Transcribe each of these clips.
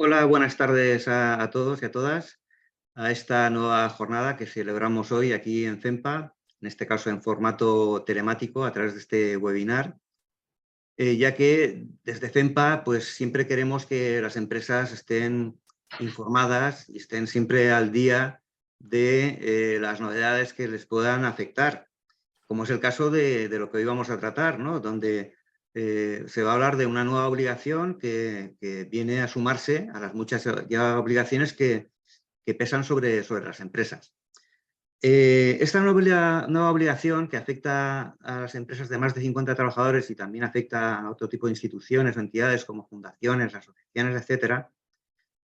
Hola, buenas tardes a todos y a todas a esta nueva jornada que celebramos hoy aquí en FEMPA, en este caso en formato telemático a través de este webinar, ya que desde FEMPA pues siempre queremos que las empresas estén informadas y estén siempre al día de las novedades que les puedan afectar, como es el caso de lo que hoy vamos a tratar, ¿no? Donde se va a hablar de una nueva obligación que viene a sumarse a las muchas ya obligaciones que pesan sobre las empresas. Esta nueva obligación que afecta a las empresas de más de 50 trabajadores y también afecta a otro tipo de instituciones o entidades como fundaciones, asociaciones, etcétera,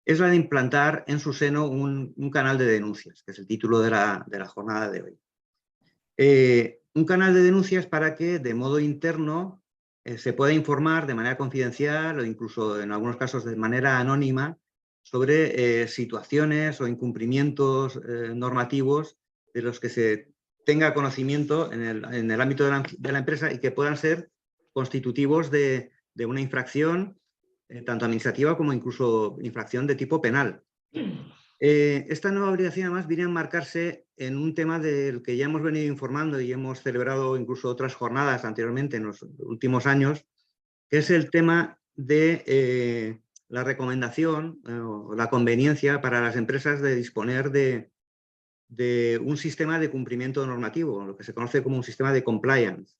es la de implantar en su seno un canal de denuncias, que es el título de la jornada de hoy. Un canal de denuncias para que de modo interno se pueda informar de manera confidencial o incluso en algunos casos de manera anónima sobre situaciones o incumplimientos normativos de los que se tenga conocimiento en el ámbito de la empresa y que puedan ser constitutivos de una infracción tanto administrativa como incluso infracción de tipo penal. Esta nueva obligación además viene a enmarcarse en un tema del que ya hemos venido informando y hemos celebrado incluso otras jornadas anteriormente en los últimos años, que es el tema de la recomendación o la conveniencia para las empresas de disponer de un sistema de cumplimiento normativo, lo que se conoce como un sistema de compliance,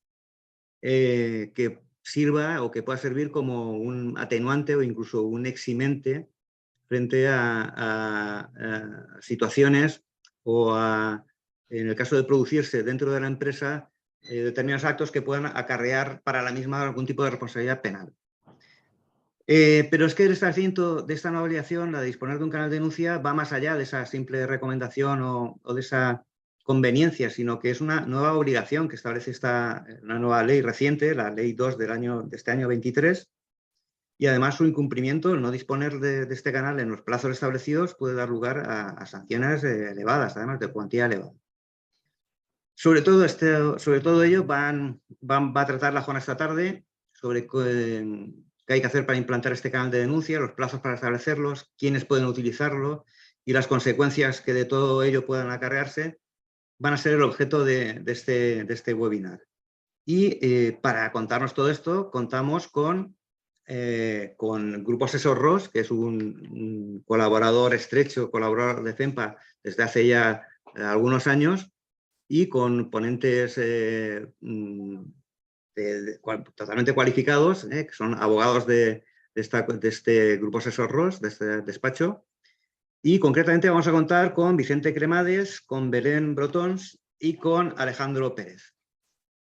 que sirva o que pueda servir como un atenuante o incluso un eximente frente a situaciones o en el caso de producirse dentro de la empresa, determinados actos que puedan acarrear para la misma algún tipo de responsabilidad penal. Pero es que el establecimiento de esta nueva obligación, la de disponer de un canal de denuncia, va más allá de esa simple recomendación o de esa conveniencia, sino que es una nueva obligación que establece una nueva ley reciente, la Ley 2 de este año 23, y además su incumplimiento, el no disponer de este canal en los plazos establecidos, puede dar lugar a sanciones elevadas, además de cuantía elevada. Sobre todo ello va a tratar la jornada esta tarde sobre qué hay que hacer para implantar este canal de denuncia, los plazos para establecerlos, quiénes pueden utilizarlo y las consecuencias que de todo ello puedan acarrearse, van a ser el objeto de este webinar. Y para contarnos todo esto, contamos con Grupo Asesor ROS, que es un colaborador estrecho, colaborador de FEMPA desde hace ya algunos años, y con ponentes totalmente cualificados, que son abogados de este Grupo Asesor ROS, de este despacho. Y concretamente vamos a contar con Vicente Cremades, con Belén Brotons y con Alejandro Pérez.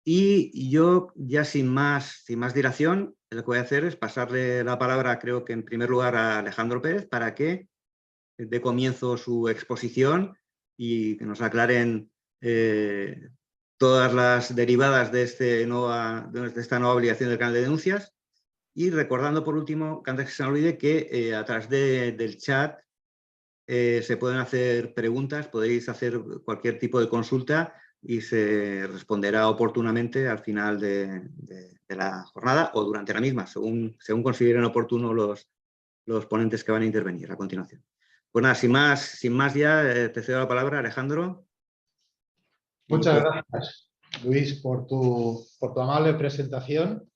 Y yo, ya sin más dilación, lo que voy a hacer es pasarle la palabra, creo que en primer lugar, a Alejandro Pérez, para que dé comienzo su exposición y que nos aclaren todas las derivadas de esta nueva obligación del canal de denuncias. Y recordando, por último, que antes que se me olvide, que a través del chat se pueden hacer preguntas, podéis hacer cualquier tipo de consulta y se responderá oportunamente al final de la jornada o durante la misma, según consideren oportuno los ponentes que van a intervenir a continuación. Pues nada, sin más ya, te cedo la palabra, Alejandro. Muchas gracias, Luis, por tu amable presentación.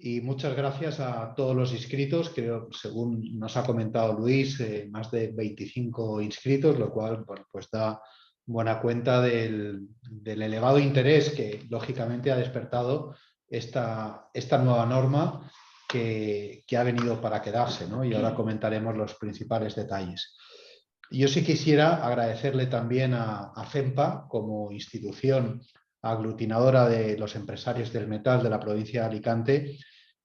y muchas gracias a todos los inscritos. Creo, según nos ha comentado Luis, más de 25 inscritos, lo cual, bueno, pues da buena cuenta del elevado interés que lógicamente ha despertado esta nueva norma que ha venido para quedarse, ¿no? Y ahora comentaremos los principales detalles. Yo sí quisiera agradecerle también a FEMPA como institución aglutinadora de los empresarios del metal de la provincia de Alicante,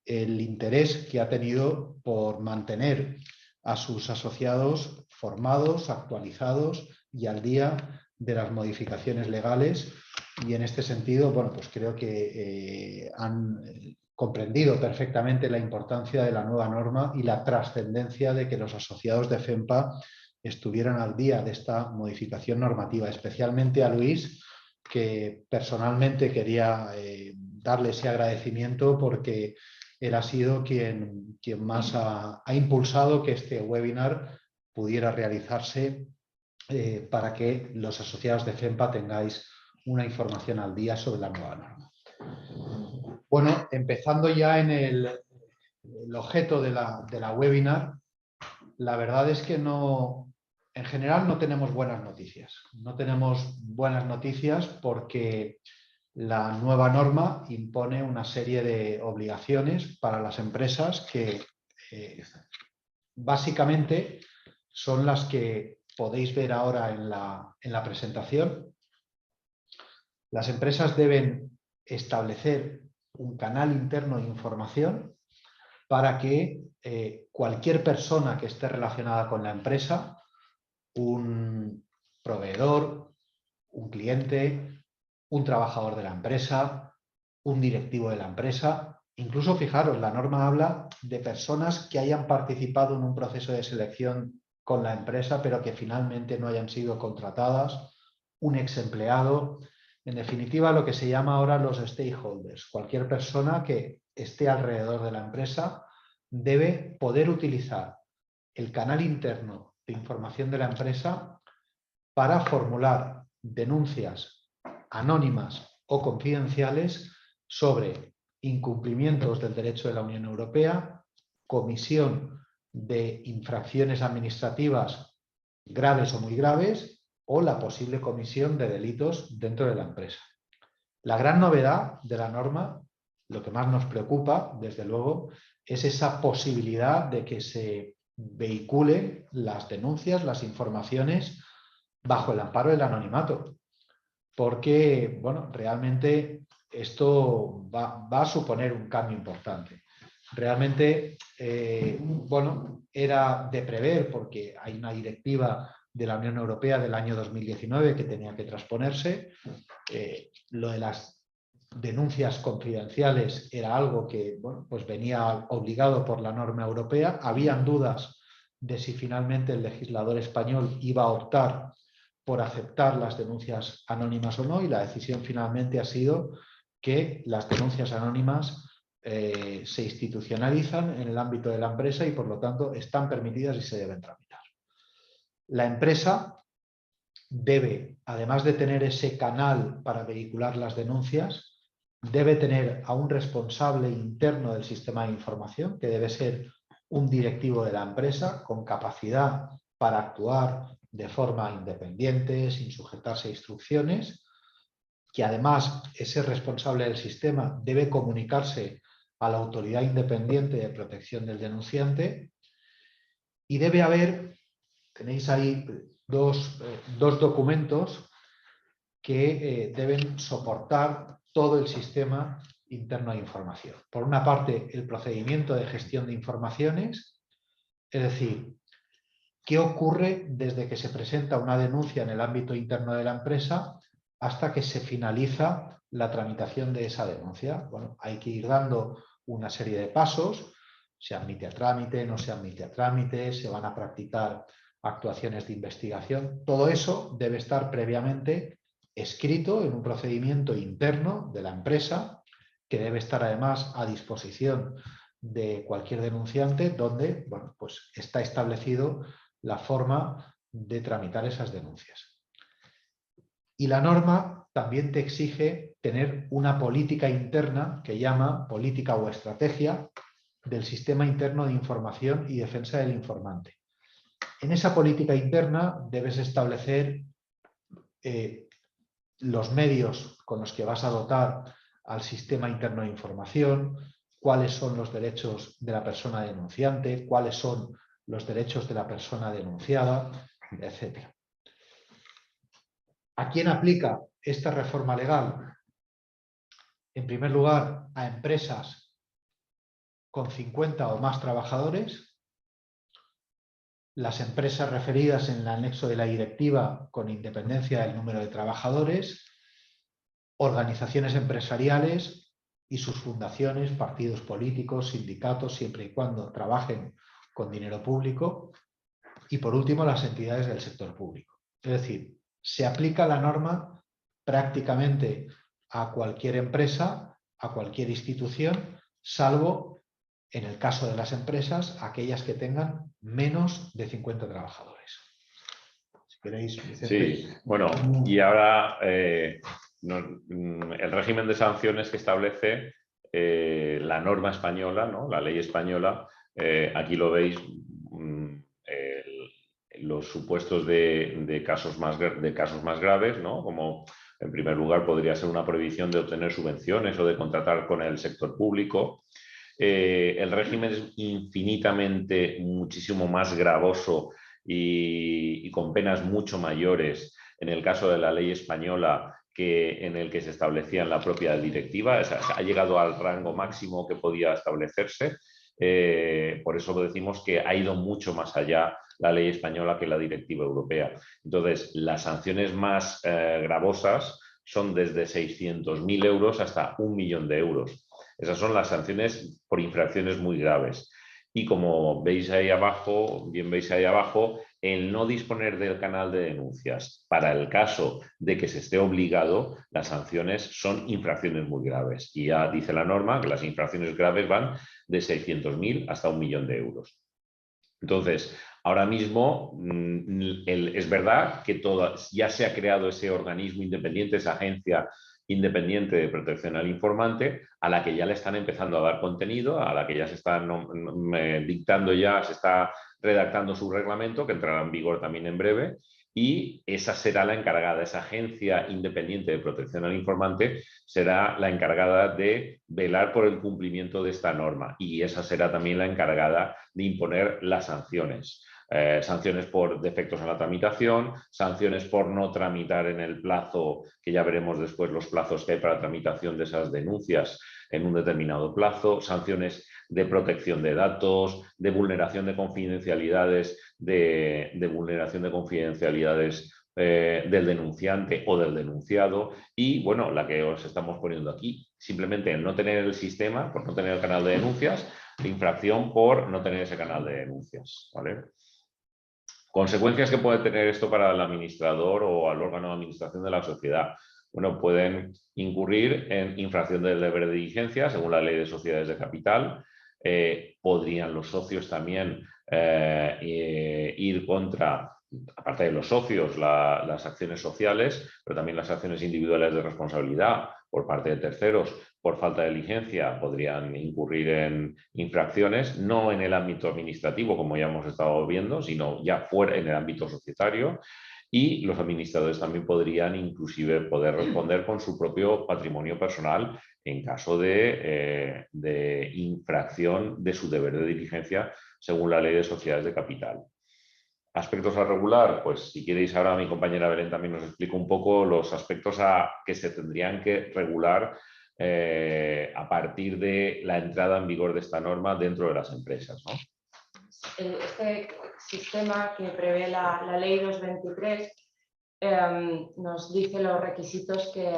el interés que ha tenido por mantener a sus asociados formados, actualizados y al día de las modificaciones legales, y en este sentido, bueno, pues creo que han comprendido perfectamente la importancia de la nueva norma y la trascendencia de que los asociados de FEMPA estuvieran al día de esta modificación normativa, especialmente a Luis, que personalmente quería darle ese agradecimiento porque él ha sido quien más ha impulsado que este webinar pudiera realizarse para que los asociados de FEMPA tengáis una información al día sobre la nueva norma. Bueno, empezando ya en el objeto de la webinar, la verdad es que en general no tenemos buenas noticias. No tenemos buenas noticias porque la nueva norma impone una serie de obligaciones para las empresas que básicamente son las que podéis ver ahora en la presentación. Las empresas deben establecer un canal interno de información para que cualquier persona que esté relacionada con la empresa, un proveedor, un cliente, un trabajador de la empresa, un directivo de la empresa, incluso fijaros, la norma habla de personas que hayan participado en un proceso de selección con la empresa pero que finalmente no hayan sido contratadas, un ex empleado, en definitiva lo que se llama ahora los stakeholders. Cualquier persona que esté alrededor de la empresa debe poder utilizar el canal interno de información de la empresa para formular denuncias anónimas o confidenciales sobre incumplimientos del derecho de la Unión Europea, comisión de infracciones administrativas graves o muy graves o la posible comisión de delitos dentro de la empresa. La gran novedad de la norma, lo que más nos preocupa, desde luego, es esa posibilidad de que se vehiculen las denuncias, las informaciones bajo el amparo del anonimato, porque bueno, realmente esto va a suponer un cambio importante. Realmente, bueno, era de prever porque hay una directiva de la Unión Europea del año 2019 que tenía que transponerse. Lo de las denuncias confidenciales era algo que bueno, pues venía obligado por la norma europea. Habían dudas de si finalmente el legislador español iba a optar por aceptar las denuncias anónimas o no, y la decisión finalmente ha sido que las denuncias anónimas se institucionalizan en el ámbito de la empresa y por lo tanto están permitidas y se deben tramitar. La empresa debe, además de tener ese canal para vehicular las denuncias, debe tener a un responsable interno del sistema de información, que debe ser un directivo de la empresa con capacidad para actuar de forma independiente, sin sujetarse a instrucciones, que además ese responsable del sistema debe comunicarse a la autoridad independiente de protección del denunciante, y debe haber, tenéis ahí dos documentos que deben soportar todo el sistema interno de información. Por una parte, el procedimiento de gestión de informaciones, es decir, qué ocurre desde que se presenta una denuncia en el ámbito interno de la empresa hasta que se finaliza la tramitación de esa denuncia. Bueno, hay que ir dando una serie de pasos, se admite a trámite, no se admite a trámite, se van a practicar actuaciones de investigación. Todo eso debe estar previamente escrito en un procedimiento interno de la empresa que debe estar además a disposición de cualquier denunciante, donde bueno, pues está establecido la forma de tramitar esas denuncias. Y la norma también te exige tener una política interna que llama política o estrategia del sistema interno de información y defensa del informante. En esa política interna debes establecer los medios con los que vas a dotar al sistema interno de información, cuáles son los derechos de la persona denunciante, cuáles son los derechos de la persona denunciada, etc. ¿A quién aplica esta reforma legal? En primer lugar, a empresas con 50 o más trabajadores, las empresas referidas en el anexo de la directiva con independencia del número de trabajadores, organizaciones empresariales y sus fundaciones, partidos políticos, sindicatos, siempre y cuando trabajen con dinero público, y por último las entidades del sector público. Es decir, se aplica la norma prácticamente a cualquier empresa, a cualquier institución, salvo en el caso de las empresas, aquellas que tengan menos de 50 trabajadores. Si queréis, Vicente. Sí, bueno, y ahora el régimen de sanciones que establece la norma española, ¿no? La ley española, aquí lo veis, los supuestos de casos más graves, ¿no? Como en primer lugar podría ser una prohibición de obtener subvenciones o de contratar con el sector público. El régimen es infinitamente muchísimo más gravoso y con penas mucho mayores en el caso de la ley española que en el que se establecía en la propia directiva. O sea, ha llegado al rango máximo que podía establecerse. Por eso decimos que ha ido mucho más allá la ley española que la directiva europea. Entonces, las sanciones más gravosas son desde 600.000 euros hasta 1 millón de euros. Esas son las sanciones por infracciones muy graves. Y como veis ahí abajo, el no disponer del canal de denuncias para el caso de que se esté obligado, las sanciones son infracciones muy graves. Y ya dice la norma que las infracciones graves van de 600.000 hasta 1 millón de euros. Entonces, ahora mismo es verdad que ya se ha creado ese organismo independiente, esa agencia independiente de protección al informante, a la que ya le están empezando a dar contenido, a la que ya se están dictando, ya se está redactando su reglamento, que entrará en vigor también en breve, y esa será la encargada, esa agencia independiente de protección al informante será la encargada de velar por el cumplimiento de esta norma, y esa será también la encargada de imponer las sanciones. Sanciones por defectos en la tramitación, sanciones por no tramitar en el plazo, que ya veremos después los plazos que hay para tramitación de esas denuncias en un determinado plazo, sanciones de protección de datos, de vulneración de confidencialidades, del denunciante o del denunciado, y bueno, la que os estamos poniendo aquí, simplemente el no tener el sistema, por no tener el canal de denuncias, de infracción por no tener ese canal de denuncias, ¿vale? Consecuencias que puede tener esto para el administrador o al órgano de administración de la sociedad. Bueno, pueden incurrir en infracción del deber de diligencia según la ley de sociedades de capital. Podrían los socios también ir contra, aparte de los socios, las acciones sociales, pero también las acciones individuales de responsabilidad por parte de terceros. Por falta de diligencia podrían incurrir en infracciones, no en el ámbito administrativo, como ya hemos estado viendo, sino ya fuera en el ámbito societario. Y los administradores también podrían inclusive poder responder con su propio patrimonio personal en caso de infracción de su deber de diligencia según la ley de sociedades de capital. Aspectos a regular, pues si queréis ahora mi compañera Belén también nos explica un poco los aspectos que se tendrían que regular a partir de la entrada en vigor de esta norma dentro de las empresas, ¿no? Este sistema que prevé la ley 223 nos dice los requisitos que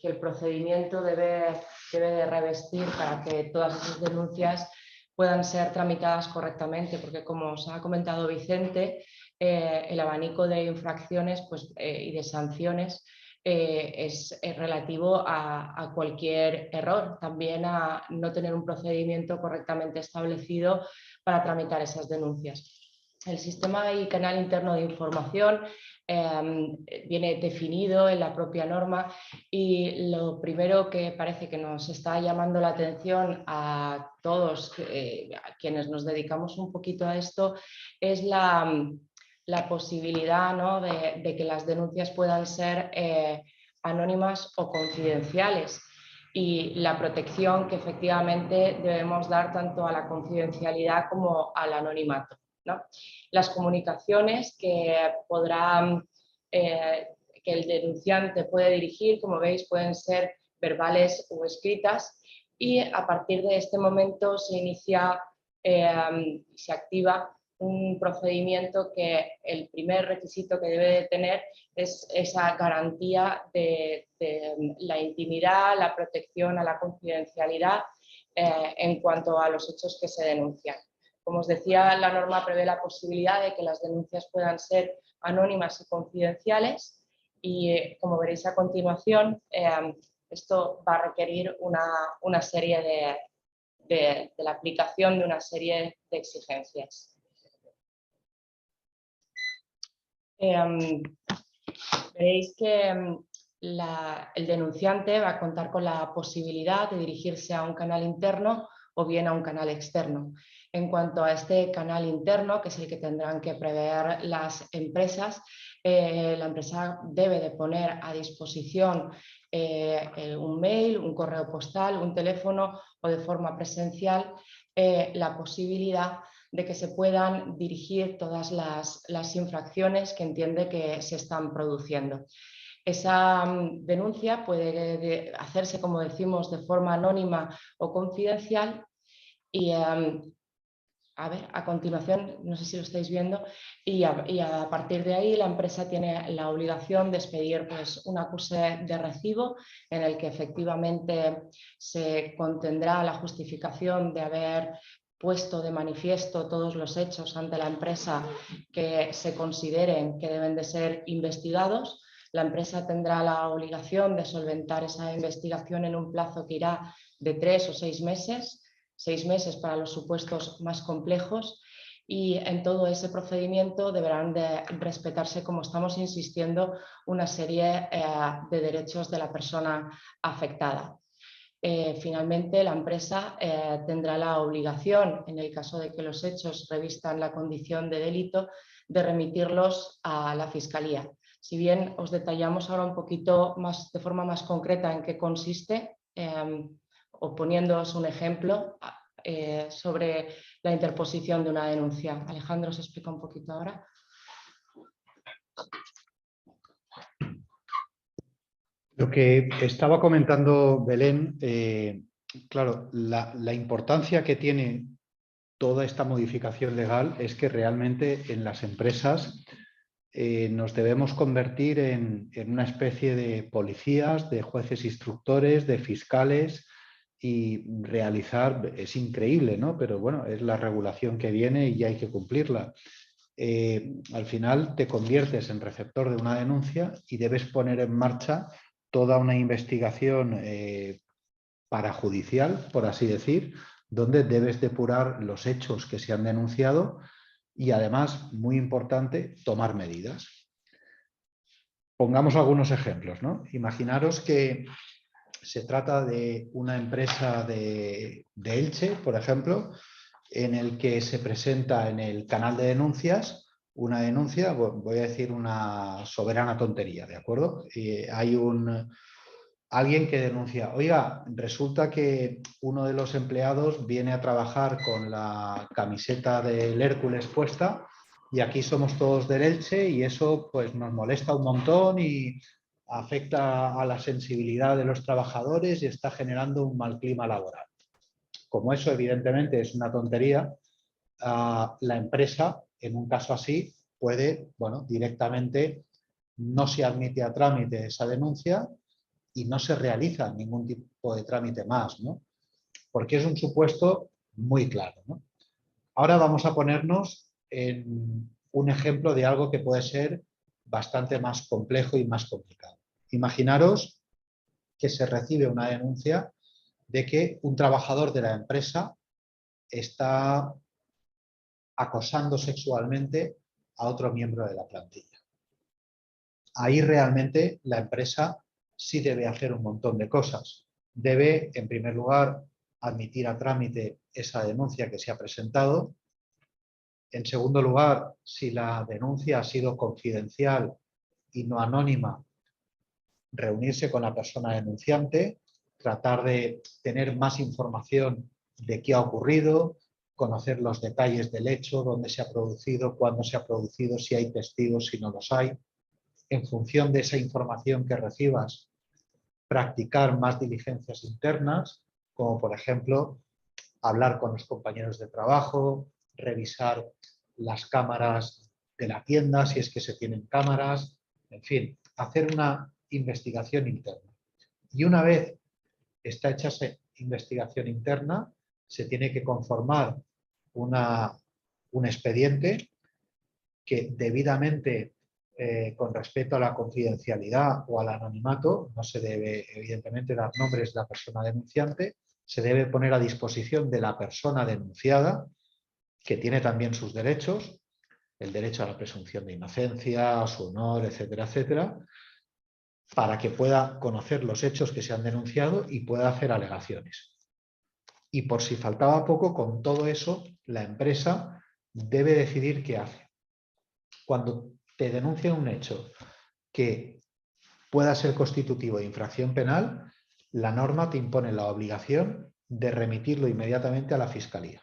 el procedimiento debe de revestir para que todas esas denuncias puedan ser tramitadas correctamente, porque como os ha comentado Vicente, el abanico de infracciones y de sanciones es relativo a cualquier error, también a no tener un procedimiento correctamente establecido para tramitar esas denuncias. el sistema y canal interno de información viene definido en la propia norma y lo primero que parece que nos está llamando la atención a todos a quienes nos dedicamos un poquito a esto es la posibilidad, ¿no?, de que las denuncias puedan ser anónimas o confidenciales y la protección que efectivamente debemos dar tanto a la confidencialidad como al anonimato, ¿no? Las comunicaciones que podrán, que el denunciante puede dirigir, como veis, pueden ser verbales o escritas y a partir de este momento se inicia, se activa un procedimiento que el primer requisito que debe de tener es esa garantía de la intimidad, la protección a la confidencialidad en cuanto a los hechos que se denuncian. Como os decía, la norma prevé la posibilidad de que las denuncias puedan ser anónimas y confidenciales y como veréis a continuación, esto va a requerir una serie de la aplicación de una serie de exigencias. Veréis que el denunciante va a contar con la posibilidad de dirigirse a un canal interno o bien a un canal externo. En cuanto a este canal interno, que es el que tendrán que prever las empresas, la empresa debe de poner a disposición un mail, un correo postal, un teléfono o de forma presencial la posibilidad de que se puedan dirigir todas las infracciones que entiende que se están produciendo. Esa denuncia puede hacerse, como decimos, de forma anónima o confidencial y a ver, a continuación, no sé si lo estáis viendo, y a partir de ahí la empresa tiene la obligación de expedir pues, un acuse de recibo en el que efectivamente se contendrá la justificación de haber puesto de manifiesto todos los hechos ante la empresa que se consideren que deben de ser investigados. La empresa tendrá la obligación de solventar esa investigación en un plazo que irá de 3 o 6 meses, 6 meses para los supuestos más complejos y en todo ese procedimiento deberán de respetarse, como estamos insistiendo, una serie de derechos de la persona afectada. Finalmente, la empresa tendrá la obligación, en el caso de que los hechos revistan la condición de delito, de remitirlos a la Fiscalía. Si bien os detallamos ahora un poquito más, de forma más concreta en qué consiste, o poniéndoos un ejemplo sobre la interposición de una denuncia. Alejandro, ¿os explica un poquito ahora? Lo que estaba comentando Belén, claro, la importancia que tiene toda esta modificación legal es que realmente en las empresas nos debemos convertir en una especie de policías, de jueces instructores, de fiscales y realizar, es increíble, ¿no? Pero bueno, es la regulación que viene y hay que cumplirla. Al final te conviertes en receptor de una denuncia y debes poner en marcha toda una investigación parajudicial, por así decir, donde debes depurar los hechos que se han denunciado y además, muy importante, tomar medidas. Pongamos algunos ejemplos, ¿no? Imaginaros que se trata de una empresa de Elche, por ejemplo, en el que se presenta en el canal de denuncias una denuncia, voy a decir una soberana tontería, ¿de acuerdo? Hay alguien que denuncia, oiga, resulta que uno de los empleados viene a trabajar con la camiseta del Hércules puesta y aquí somos todos del Elche y eso pues nos molesta un montón y afecta a la sensibilidad de los trabajadores y está generando un mal clima laboral. Como eso evidentemente es una tontería, la empresa en un caso así puede, bueno, directamente no se admite a trámite esa denuncia y no se realiza ningún tipo de trámite más, ¿no? Porque es un supuesto muy claro, ¿no? Ahora vamos a ponernos en un ejemplo de algo que puede ser bastante más complejo y más complicado. Imaginaros que se recibe una denuncia de que un trabajador de la empresa está acosando sexualmente a otro miembro de la plantilla. Ahí realmente la empresa sí debe hacer un montón de cosas. Debe, en primer lugar, admitir a trámite esa denuncia que se ha presentado. En segundo lugar, si la denuncia ha sido confidencial y no anónima, reunirse con la persona denunciante, tratar de tener más información de qué ha ocurrido, conocer los detalles del hecho, dónde se ha producido, cuándo se ha producido, si hay testigos, si no los hay. En función de esa información que recibas, practicar más diligencias internas, como por ejemplo hablar con los compañeros de trabajo, revisar las cámaras de la tienda, si es que se tienen cámaras, en fin, hacer una investigación interna. Y una vez está hecha esa investigación interna, se tiene que conformar un expediente que debidamente, con respecto a la confidencialidad o al anonimato, no se debe evidentemente dar nombres de la persona denunciante, se debe poner a disposición de la persona denunciada, que tiene también sus derechos, el derecho a la presunción de inocencia, a su honor, etcétera, etcétera, para que pueda conocer los hechos que se han denunciado y pueda hacer alegaciones. Y por si faltaba poco, con todo eso, la empresa debe decidir qué hace. Cuando te denuncia un hecho que pueda ser constitutivo de infracción penal, la norma te impone la obligación de remitirlo inmediatamente a la Fiscalía.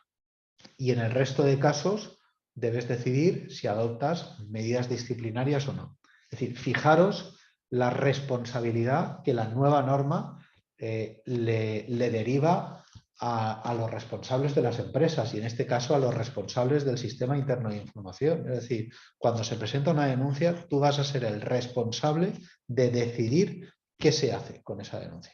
Y en el resto de casos debes decidir si adoptas medidas disciplinarias o no. Es decir, fijaros la responsabilidad que la nueva norma le deriva a los responsables de las empresas y en este caso a los responsables del sistema interno de información. Es decir, cuando se presenta una denuncia, tú vas a ser el responsable de decidir qué se hace con esa denuncia.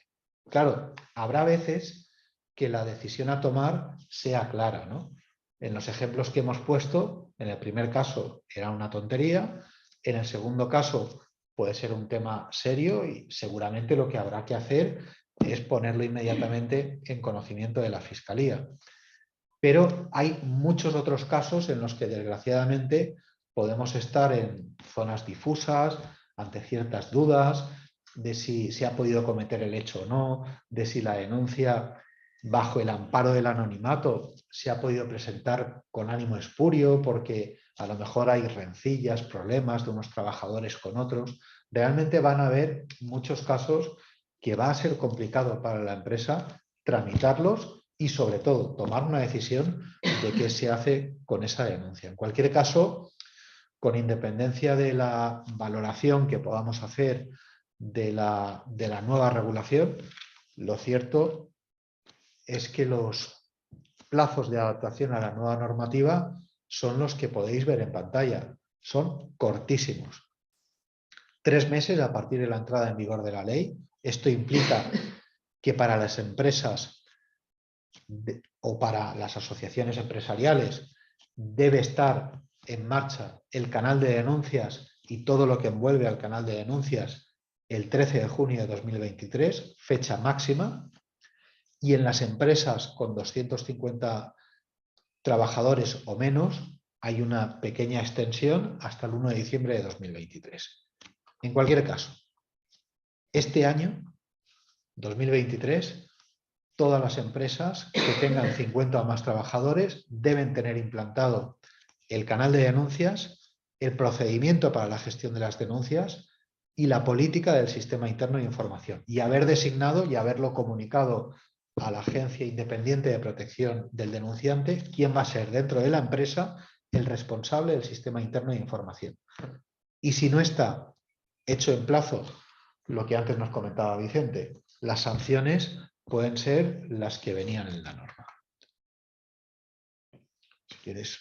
Claro, habrá veces que la decisión a tomar sea clara, ¿no? En los ejemplos que hemos puesto, en el primer caso era una tontería, en el segundo caso puede ser un tema serio y seguramente lo que habrá que hacer es ponerlo inmediatamente en conocimiento de la Fiscalía. Pero hay muchos otros casos en los que desgraciadamente podemos estar en zonas difusas, ante ciertas dudas de si se ha podido cometer el hecho o no, de si la denuncia bajo el amparo del anonimato se ha podido presentar con ánimo espurio porque a lo mejor hay rencillas, problemas de unos trabajadores con otros. Realmente van a haber muchos casos que va a ser complicado para la empresa tramitarlos y sobre todo tomar una decisión de qué se hace con esa denuncia. En cualquier caso, con independencia de la valoración que podamos hacer de la nueva regulación, lo cierto es que los plazos de adaptación a la nueva normativa son los que podéis ver en pantalla. Son cortísimos. 3 meses a partir de la entrada en vigor de la ley. Esto implica que para las empresas o para las asociaciones empresariales debe estar en marcha el canal de denuncias y todo lo que envuelve al canal de denuncias el 13 de junio de 2023, fecha máxima. Y en las empresas con 250 trabajadores o menos hay una pequeña extensión hasta el 1 de diciembre de 2023. En cualquier caso, este año, 2023, todas las empresas que tengan 50 o más trabajadores deben tener implantado el canal de denuncias, el procedimiento para la gestión de las denuncias y la política del sistema interno de información y haber designado y haberlo comunicado a la Agencia Independiente de Protección del Denunciante quién va a ser dentro de la empresa el responsable del sistema interno de información. Y si no está hecho en plazo, lo que antes nos comentaba Vicente, las sanciones pueden ser las que venían en la norma. Si quieres.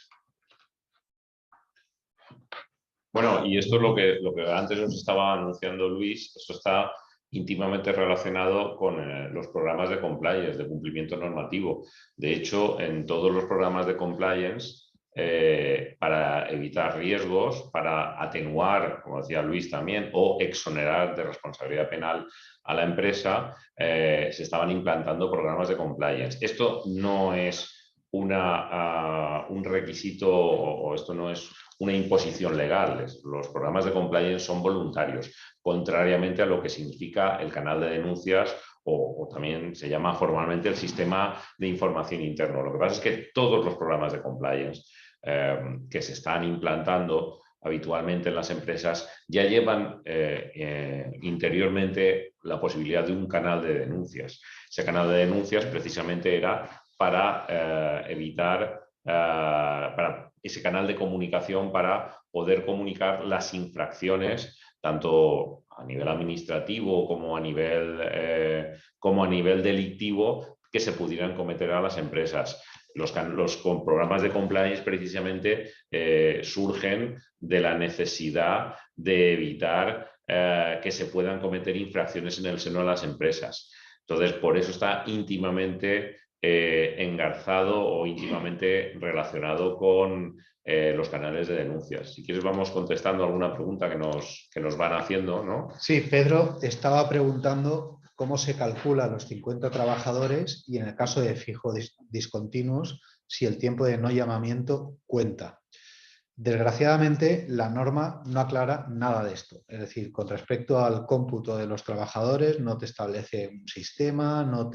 Bueno, y esto es lo que antes nos estaba anunciando Luis, esto está íntimamente relacionado con los programas de compliance, de cumplimiento normativo. De hecho, en todos los programas de compliance, para evitar riesgos, para atenuar, como decía Luis también, o exonerar de responsabilidad penal a la empresa, se estaban implantando programas de compliance. Esto no es un requisito o esto no es una imposición legal. Los programas de compliance son voluntarios, contrariamente a lo que significa el canal de denuncias o también se llama formalmente el sistema de información interno. Lo que pasa es que todos los programas de compliance que se están implantando habitualmente en las empresas ya llevan interiormente la posibilidad de un canal de denuncias. Ese canal de denuncias precisamente era para evitar, para ese canal de comunicación para poder comunicar las infracciones tanto a nivel administrativo como a nivel delictivo que se pudieran cometer a las empresas. Los programas de compliance precisamente surgen de la necesidad de evitar que se puedan cometer infracciones en el seno de las empresas. Entonces, por eso está íntimamente engarzado o íntimamente relacionado con los canales de denuncias. Si quieres vamos contestando alguna pregunta que nos van haciendo, ¿no? Sí, Pedro estaba preguntando cómo se calcula los 50 trabajadores y en el caso de fijos discontinuos, si el tiempo de no llamamiento cuenta. Desgraciadamente, la norma no aclara nada de esto. Es decir, con respecto al cómputo de los trabajadores, no te establece un sistema, no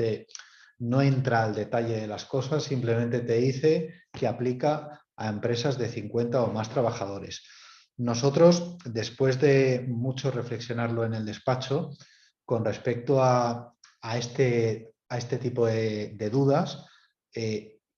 entra al detalle de las cosas, simplemente te dice que aplica a empresas de 50 o más trabajadores. Nosotros, después de mucho reflexionarlo en el despacho, con respecto a este tipo de dudas,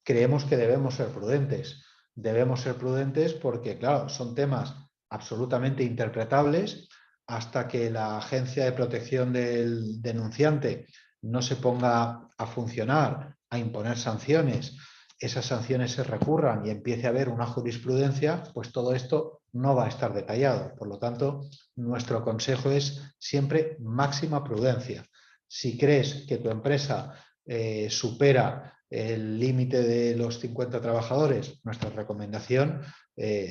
creemos que debemos ser prudentes. Debemos ser prudentes porque, claro, son temas absolutamente interpretables hasta que la Agencia de Protección del Denunciante no se ponga a funcionar, a imponer sanciones, esas sanciones se recurran y empiece a haber una jurisprudencia, pues todo esto no va a estar detallado. Por lo tanto, nuestro consejo es siempre máxima prudencia. Si crees que tu empresa supera el límite de los 50 trabajadores, nuestra recomendación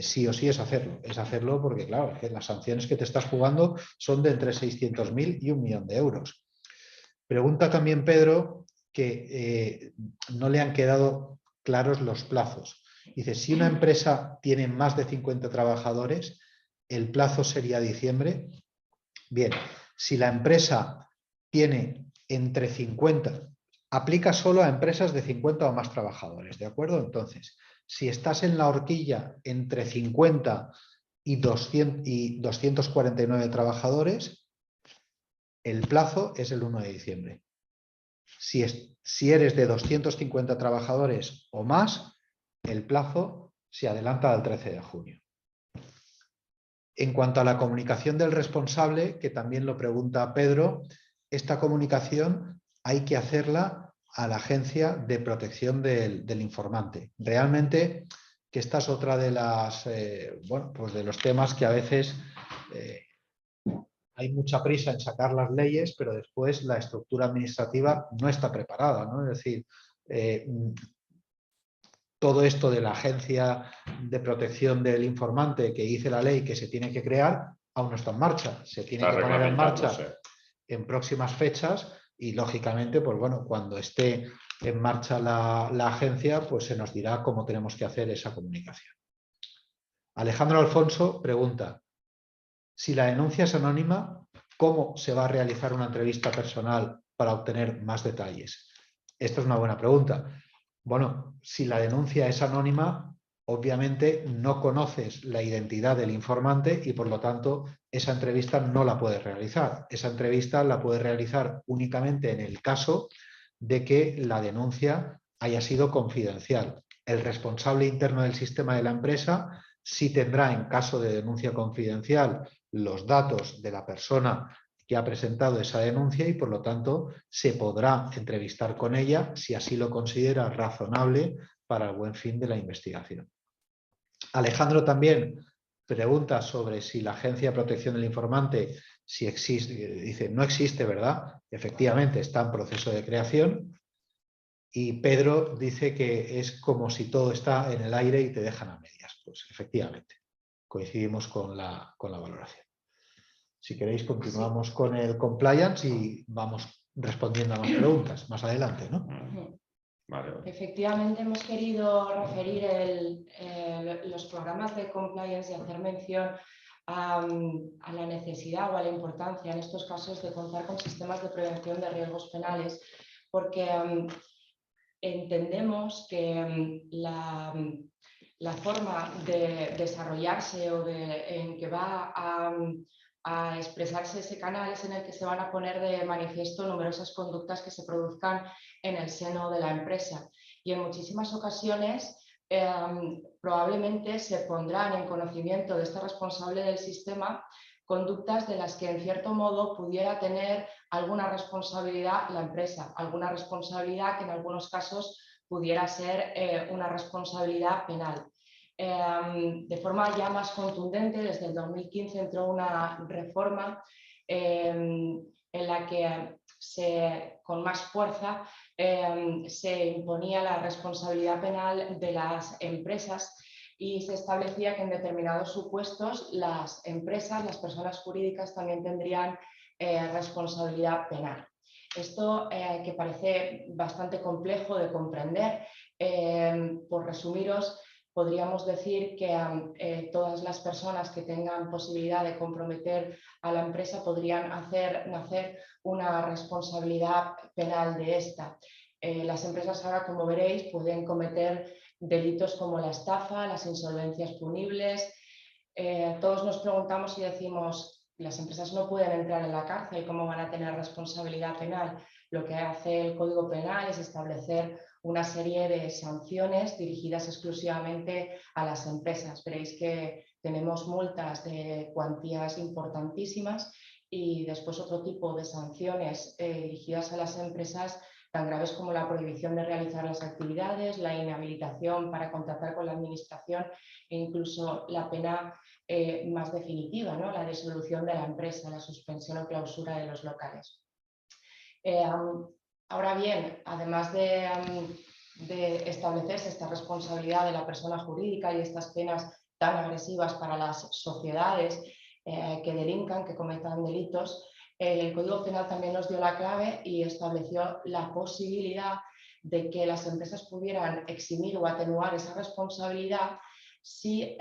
sí o sí es hacerlo porque claro, que las sanciones que te estás jugando son de entre 600.000 y 1 millón de euros. Pregunta también Pedro que no le han quedado claros los plazos. Dice, si una empresa tiene más de 50 trabajadores, ¿el plazo sería diciembre? Bien, si la empresa tiene entre 50, aplica solo a empresas de 50 o más trabajadores, ¿de acuerdo? Entonces, si estás en la horquilla entre 50 y 249 trabajadores, el plazo es el 1 de diciembre. Si eres de 250 trabajadores o más, el plazo se adelanta al 13 de junio. En cuanto a la comunicación del responsable, que también lo pregunta Pedro, esta comunicación hay que hacerla a la Agencia de Protección del Informante. Realmente, que esta es otra de las, pues de los temas que a veces hay mucha prisa en sacar las leyes, pero después la estructura administrativa no está preparada, ¿no? Es decir, todo esto de la Agencia de Protección del Informante que dice la ley que se tiene que crear, aún no está en marcha. Se tiene que poner en marcha en próximas fechas y, lógicamente, pues bueno, cuando esté en marcha la agencia, pues se nos dirá cómo tenemos que hacer esa comunicación. Alejandro Alfonso pregunta, si la denuncia es anónima, ¿cómo se va a realizar una entrevista personal para obtener más detalles? Esta es una buena pregunta. Bueno, si la denuncia es anónima, obviamente no conoces la identidad del informante y por lo tanto esa entrevista no la puedes realizar. Esa entrevista la puedes realizar únicamente en el caso de que la denuncia haya sido confidencial. El responsable interno del sistema de la empresa sí tendrá, en caso de denuncia confidencial, los datos de la persona que ha presentado esa denuncia y por lo tanto se podrá entrevistar con ella si así lo considera razonable para el buen fin de la investigación. Alejandro también pregunta sobre si la Agencia de Protección del Informante, si existe, dice no existe, ¿verdad? Efectivamente está en proceso de creación y Pedro dice que es como si todo está en el aire y te dejan a medias. Pues efectivamente, coincidimos con la valoración. Si queréis, continuamos con el compliance y vamos respondiendo a más preguntas más adelante, ¿no? Vale, vale. Efectivamente, hemos querido referir los programas de compliance y hacer mención a la necesidad o a la importancia en estos casos de contar con sistemas de prevención de riesgos penales, porque entendemos que la forma de desarrollarse o en que va a expresarse ese canal es en el que se van a poner de manifiesto numerosas conductas que se produzcan en el seno de la empresa. Y en muchísimas ocasiones probablemente se pondrán en conocimiento de este responsable del sistema conductas de las que en cierto modo pudiera tener alguna responsabilidad la empresa, alguna responsabilidad que en algunos casos pudiera ser una responsabilidad penal. De forma ya más contundente, desde el 2015 entró una reforma en la que con más fuerza se imponía la responsabilidad penal de las empresas y se establecía que en determinados supuestos las empresas, las personas jurídicas también tendrían responsabilidad penal. Esto que parece bastante complejo de comprender, por resumiros, podríamos decir que todas las personas que tengan posibilidad de comprometer a la empresa podrían hacer nacer una responsabilidad penal de esta. Las empresas ahora, como veréis, pueden cometer delitos como la estafa, las insolvencias punibles. Todos nos preguntamos y decimos, las empresas no pueden entrar en la cárcel, ¿cómo van a tener responsabilidad penal? Lo que hace el Código Penal es establecer una serie de sanciones dirigidas exclusivamente a las empresas. Veréis que tenemos multas de cuantías importantísimas y después otro tipo de sanciones dirigidas a las empresas tan graves como la prohibición de realizar las actividades, la inhabilitación para contratar con la administración e incluso la pena más definitiva, ¿no? La disolución de la empresa, la suspensión o clausura de los locales. Ahora bien, además de establecerse esta responsabilidad de la persona jurídica y estas penas tan agresivas para las sociedades que delincan, que cometan delitos, el Código Penal también nos dio la clave y estableció la posibilidad de que las empresas pudieran eximir o atenuar esa responsabilidad si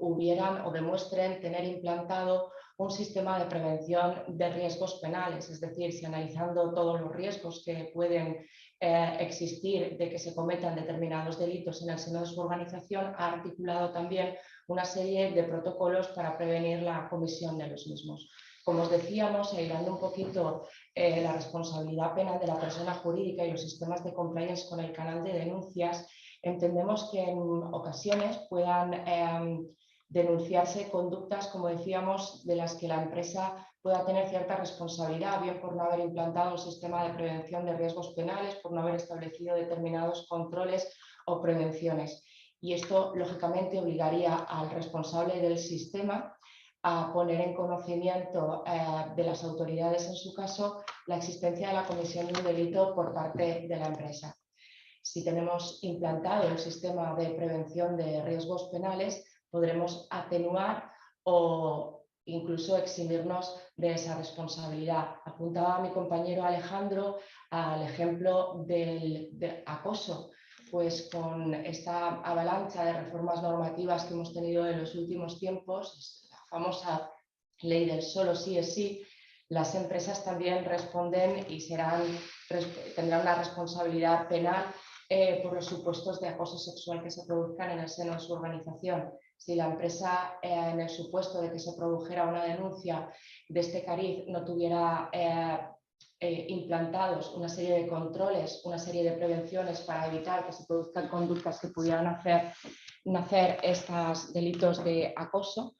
hubieran o demuestren tener implantado un sistema de prevención de riesgos penales, es decir, si analizando todos los riesgos que pueden existir de que se cometan determinados delitos en el seno de su organización, ha articulado también una serie de protocolos para prevenir la comisión de los mismos. Como os decíamos, aislando un poquito la responsabilidad penal de la persona jurídica y los sistemas de compliance con el canal de denuncias, entendemos que en ocasiones puedan denunciarse conductas, como decíamos, de las que la empresa pueda tener cierta responsabilidad, bien por no haber implantado un sistema de prevención de riesgos penales, por no haber establecido determinados controles o prevenciones. Y esto, lógicamente, obligaría al responsable del sistema a poner en conocimiento de las autoridades, en su caso, la existencia de la comisión de un delito por parte de la empresa. Si tenemos implantado un sistema de prevención de riesgos penales, podremos atenuar o incluso eximirnos de esa responsabilidad. Apuntaba mi compañero Alejandro al ejemplo del acoso. Pues con esta avalancha de reformas normativas que hemos tenido en los últimos tiempos, la famosa ley del solo sí es sí, las empresas también responden y tendrán una responsabilidad penal por los supuestos de acoso sexual que se produzcan en el seno de su organización. Si la empresa, en el supuesto de que se produjera una denuncia de este cariz, no tuviera implantados una serie de controles, una serie de prevenciones para evitar que se produzcan conductas que pudieran hacer nacer estos delitos de acoso,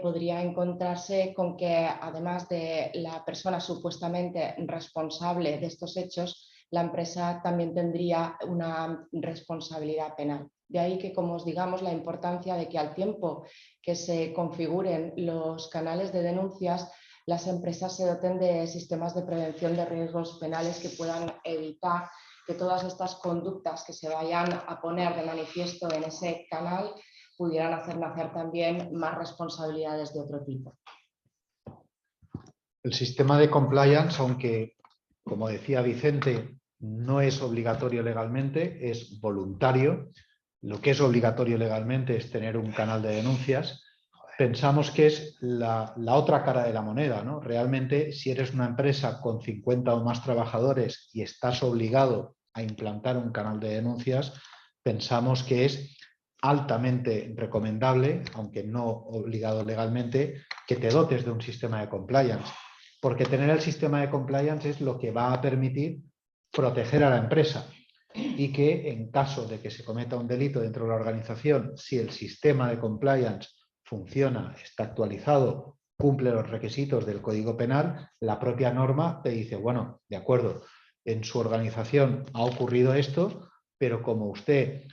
podría encontrarse con que, además de la persona supuestamente responsable de estos hechos, la empresa también tendría una responsabilidad penal. De ahí que, como os digamos, la importancia de que al tiempo que se configuren los canales de denuncias, las empresas se doten de sistemas de prevención de riesgos penales que puedan evitar que todas estas conductas que se vayan a poner de manifiesto en ese canal pudieran hacer nacer también más responsabilidades de otro tipo. El sistema de compliance, aunque, como decía Vicente, no es obligatorio legalmente, es voluntario. Lo que es obligatorio legalmente es tener un canal de denuncias. Pensamos que es la otra cara de la moneda, ¿no? Realmente, si eres una empresa con 50 o más trabajadores y estás obligado a implantar un canal de denuncias, pensamos que es altamente recomendable, aunque no obligado legalmente, que te dotes de un sistema de compliance. Porque tener el sistema de compliance es lo que va a permitir proteger a la empresa y que en caso de que se cometa un delito dentro de la organización, si el sistema de compliance funciona, está actualizado, cumple los requisitos del Código Penal, la propia norma te dice, bueno, de acuerdo, en su organización ha ocurrido esto, pero como usted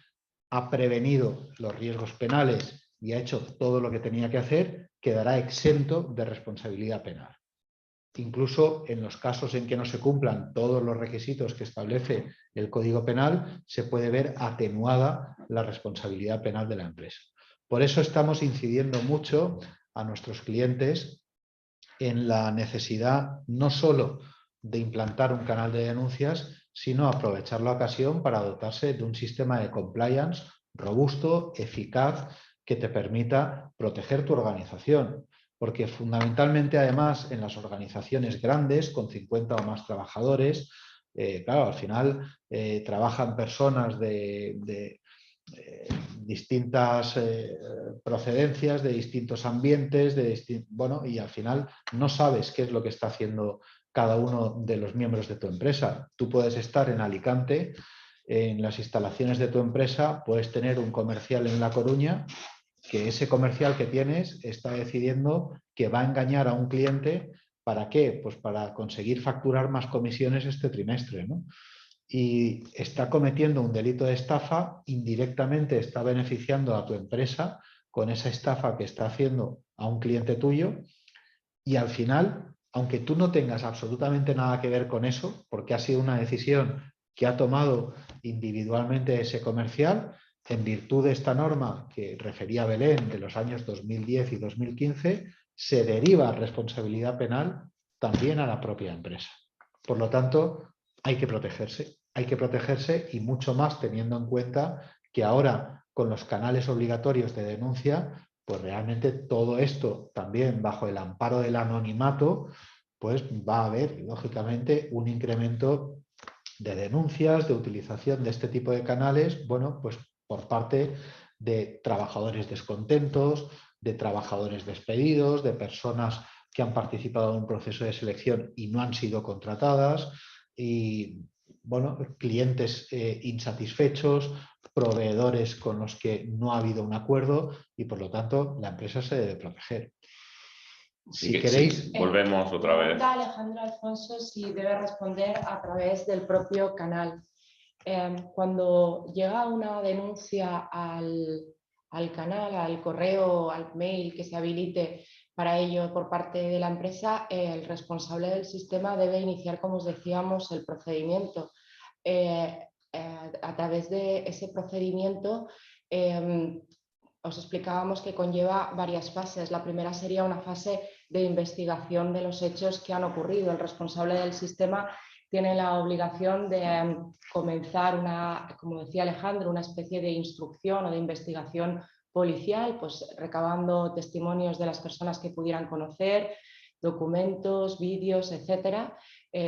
ha prevenido los riesgos penales y ha hecho todo lo que tenía que hacer, quedará exento de responsabilidad penal. Incluso en los casos en que no se cumplan todos los requisitos que establece el Código Penal, se puede ver atenuada la responsabilidad penal de la empresa. Por eso estamos incidiendo mucho a nuestros clientes en la necesidad no solo de implantar un canal de denuncias, sino aprovechar la ocasión para dotarse de un sistema de compliance robusto, eficaz, que te permita proteger tu organización. Porque fundamentalmente, además, en las organizaciones grandes, con 50 o más trabajadores, claro, al final trabajan personas de distintas procedencias, de distintos ambientes, bueno, y al final no sabes qué es lo que está haciendo cada uno de los miembros de tu empresa. Tú puedes estar en Alicante, en las instalaciones de tu empresa, puedes tener un comercial en La Coruña, que ese comercial que tienes está decidiendo que va a engañar a un cliente. ¿Para qué? Pues para conseguir facturar más comisiones este trimestre, ¿no? Y está cometiendo un delito de estafa, indirectamente está beneficiando a tu empresa con esa estafa que está haciendo a un cliente tuyo, y al final, aunque tú no tengas absolutamente nada que ver con eso, porque ha sido una decisión que ha tomado individualmente ese comercial, en virtud de esta norma que refería Belén de los años 2010 y 2015, se deriva responsabilidad penal también a la propia empresa. Por lo tanto, hay que protegerse y mucho más teniendo en cuenta que ahora con los canales obligatorios de denuncia, pues realmente todo esto también bajo el amparo del anonimato, pues va a haber lógicamente un incremento de denuncias, de utilización de este tipo de canales, bueno, pues por parte de trabajadores descontentos, de trabajadores despedidos, de personas que han participado en un proceso de selección y no han sido contratadas, y bueno, clientes insatisfechos, proveedores con los que no ha habido un acuerdo y por lo tanto la empresa se debe proteger. Si queréis... Sí, volvemos otra vez. Alejandro Alfonso, si debe responder a través del propio canal. Cuando llega una denuncia al canal, al correo, al mail que se habilite para ello por parte de la empresa, el responsable del sistema debe iniciar, como os decíamos, el procedimiento. A través de ese procedimiento os explicábamos que conlleva varias fases. La primera sería una fase de investigación de los hechos que han ocurrido. El responsable del sistema tiene la obligación de comenzar como decía Alejandro, una especie de instrucción o de investigación policial, pues recabando testimonios de las personas que pudieran conocer, documentos, vídeos, etcétera.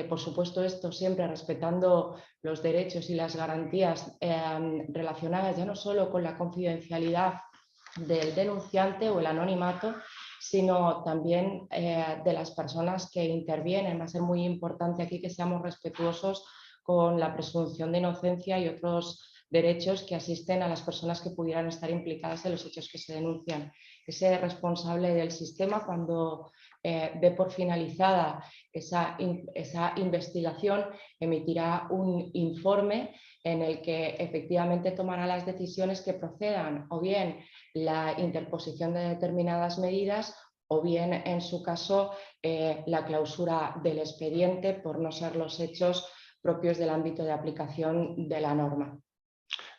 Por supuesto, esto siempre respetando los derechos y las garantías relacionadas ya no solo con la confidencialidad del denunciante o el anonimato, sino también de las personas que intervienen. Va a ser muy importante aquí que seamos respetuosos con la presunción de inocencia y otros derechos que asisten a las personas que pudieran estar implicadas en los hechos que se denuncian. Ese responsable del sistema, cuando dé por finalizada esa investigación, emitirá un informe en el que efectivamente tomará las decisiones que procedan, o bien la interposición de determinadas medidas, o bien, en su caso, la clausura del expediente por no ser los hechos propios del ámbito de aplicación de la norma.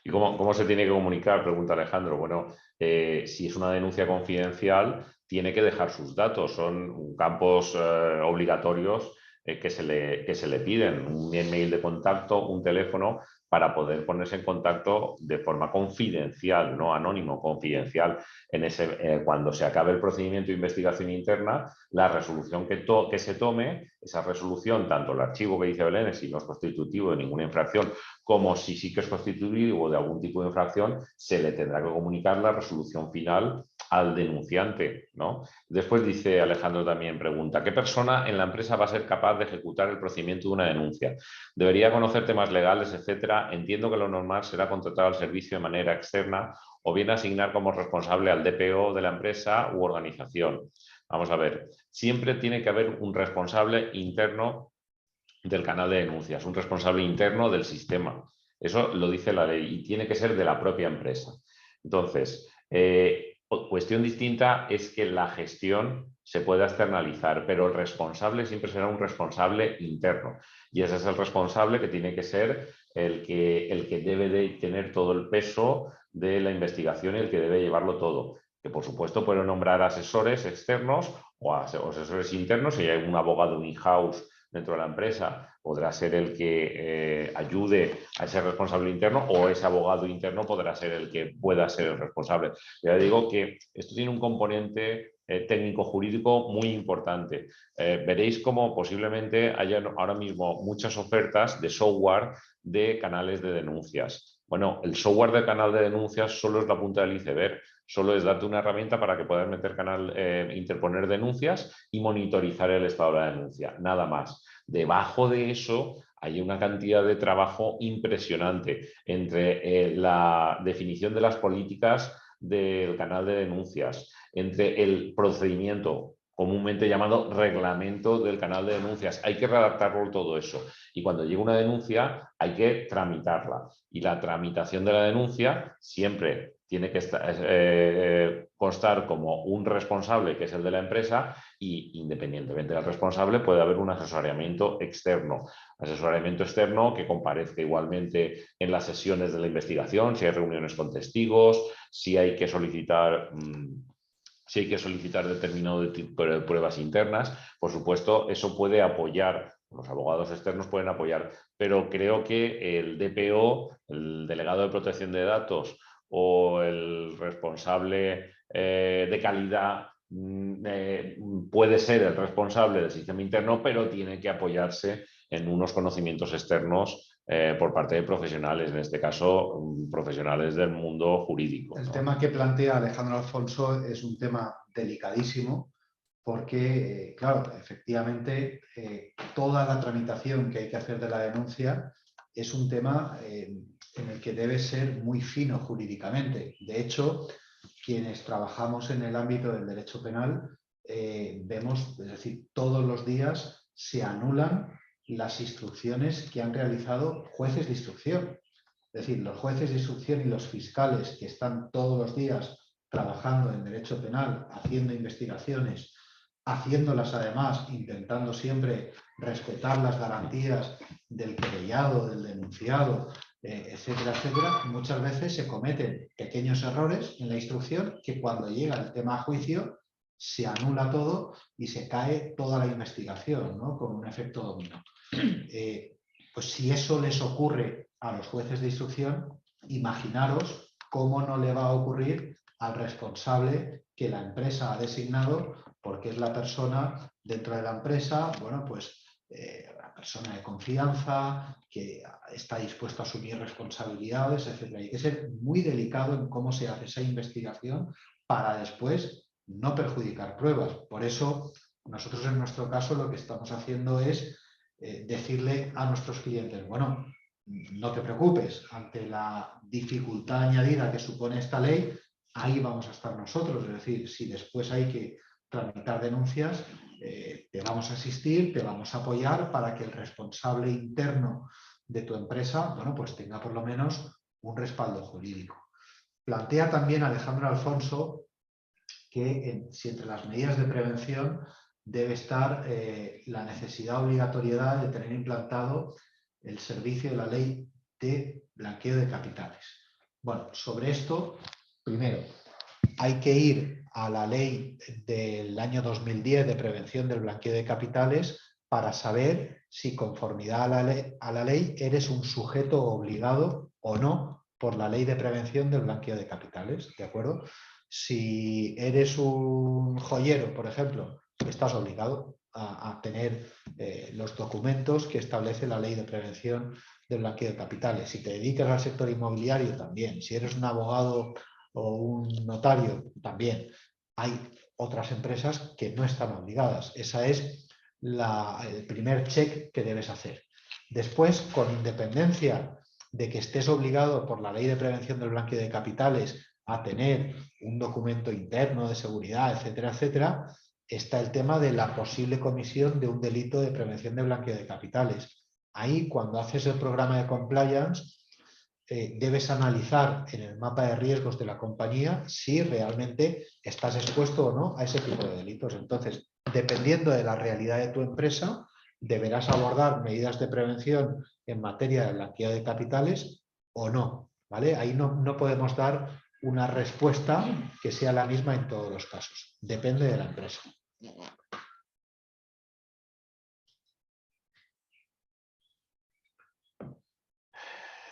¿Y cómo se tiene que comunicar? Pregunta Alejandro. Bueno, si es una denuncia confidencial, tiene que dejar sus datos. Son campos obligatorios que se le piden, un email de contacto, un teléfono, para poder ponerse en contacto de forma confidencial, no anónimo, confidencial, cuando se acabe el procedimiento de investigación interna, la resolución que se tome, esa resolución, tanto el archivo que dice Belén, si no es constitutivo de ninguna infracción, como si sí que es constitutivo de algún tipo de infracción, se le tendrá que comunicar la resolución final al denunciante, ¿no? Después dice Alejandro también, pregunta, ¿qué persona en la empresa va a ser capaz de ejecutar el procedimiento de una denuncia? Debería conocer temas legales, etcétera. Entiendo que lo normal será contratar al servicio de manera externa o bien asignar como responsable al DPO de la empresa u organización. Vamos a ver, siempre tiene que haber un responsable interno del canal de denuncias, un responsable interno del sistema. Eso lo dice la ley y tiene que ser de la propia empresa. Entonces, cuestión distinta es que la gestión se pueda externalizar, pero el responsable siempre será un responsable interno. Y ese es el responsable que tiene que ser el que debe de tener todo el peso de la investigación y el que debe llevarlo todo. Que por supuesto puede nombrar asesores externos o asesores internos, si hay un abogado in-house dentro de la empresa, podrá ser el que ayude a ese responsable interno, o ese abogado interno podrá ser el que pueda ser el responsable. Ya digo que esto tiene un componente técnico-jurídico muy importante. Veréis cómo posiblemente haya ahora mismo muchas ofertas de software de canales de denuncias. Bueno, el software de canal de denuncias solo es la punta del iceberg. Solo es darte una herramienta para que puedas interponer denuncias y monitorizar el estado de la denuncia, nada más. Debajo de eso hay una cantidad de trabajo impresionante entre la definición de las políticas del canal de denuncias, entre el procedimiento comúnmente llamado reglamento del canal de denuncias. Hay que redactarlo todo eso. Y cuando llega una denuncia hay que tramitarla. Y la tramitación de la denuncia siempre tiene que constar como un responsable, que es el de la empresa, y independientemente del responsable puede haber un asesoramiento externo. Asesoramiento externo que comparezca igualmente en las sesiones de la investigación, si hay reuniones con testigos, si hay que solicitar determinado tipo de pruebas internas. Por supuesto, eso puede apoyar, los abogados externos pueden apoyar, pero creo que el DPO, el delegado de protección de datos, o el responsable de calidad puede ser el responsable del sistema interno, pero tiene que apoyarse en unos conocimientos externos por parte de profesionales, en este caso profesionales del mundo jurídico. El tema que plantea Alejandro Alfonso es un tema delicadísimo porque, claro, efectivamente, toda la tramitación que hay que hacer de la denuncia es un tema en el que debe ser muy fino jurídicamente. De hecho, quienes trabajamos en el ámbito del derecho penal vemos, es decir, todos los días se anulan las instrucciones que han realizado jueces de instrucción. Es decir, los jueces de instrucción y los fiscales que están todos los días trabajando en derecho penal, haciendo investigaciones, haciéndolas además, intentando siempre respetar las garantías del querellado, del denunciado, etcétera, etcétera, muchas veces se cometen pequeños errores en la instrucción que cuando llega el tema a juicio se anula todo y se cae toda la investigación, ¿no? Con un efecto dominó. Pues si eso les ocurre a los jueces de instrucción, imaginaros cómo no le va a ocurrir al responsable que la empresa ha designado, porque es la persona dentro de la empresa, bueno, pues la persona de confianza, que está dispuesto a asumir responsabilidades, etc. Hay que ser muy delicado en cómo se hace esa investigación para después no perjudicar pruebas. Por eso, nosotros en nuestro caso lo que estamos haciendo es decirle a nuestros clientes, bueno, no te preocupes, ante la dificultad añadida que supone esta ley, ahí vamos a estar nosotros. Es decir, si después hay que tramitar denuncias, te vamos a asistir, te vamos a apoyar para que el responsable interno de tu empresa, bueno, pues tenga por lo menos un respaldo jurídico. Plantea también Alejandro Alfonso que si entre las medidas de prevención debe estar la necesidad obligatoriedad de tener implantado el servicio de la ley de blanqueo de capitales. Bueno, sobre esto, primero, hay que ir a la ley del año 2010 de prevención del blanqueo de capitales para saber si conformidad a la ley eres un sujeto obligado o no por la ley de prevención del blanqueo de capitales, ¿de acuerdo? Si eres un joyero, por ejemplo, estás obligado a tener los documentos que establece la ley de prevención del blanqueo de capitales. Si te dedicas al sector inmobiliario, también. Si eres un abogado o un notario, también. Hay otras empresas que no están obligadas. Esa es el primer check que debes hacer. Después, con independencia de que estés obligado por la ley de prevención del blanqueo de capitales a tener un documento interno de seguridad, etcétera, etcétera, está el tema de la posible comisión de un delito de prevención de blanqueo de capitales. Ahí, cuando haces el programa de compliance, debes analizar en el mapa de riesgos de la compañía si realmente estás expuesto o no a ese tipo de delitos. Entonces, dependiendo de la realidad de tu empresa, deberás abordar medidas de prevención en materia de blanqueo de capitales o no, ¿vale? Ahí no podemos dar una respuesta que sea la misma en todos los casos. Depende de la empresa.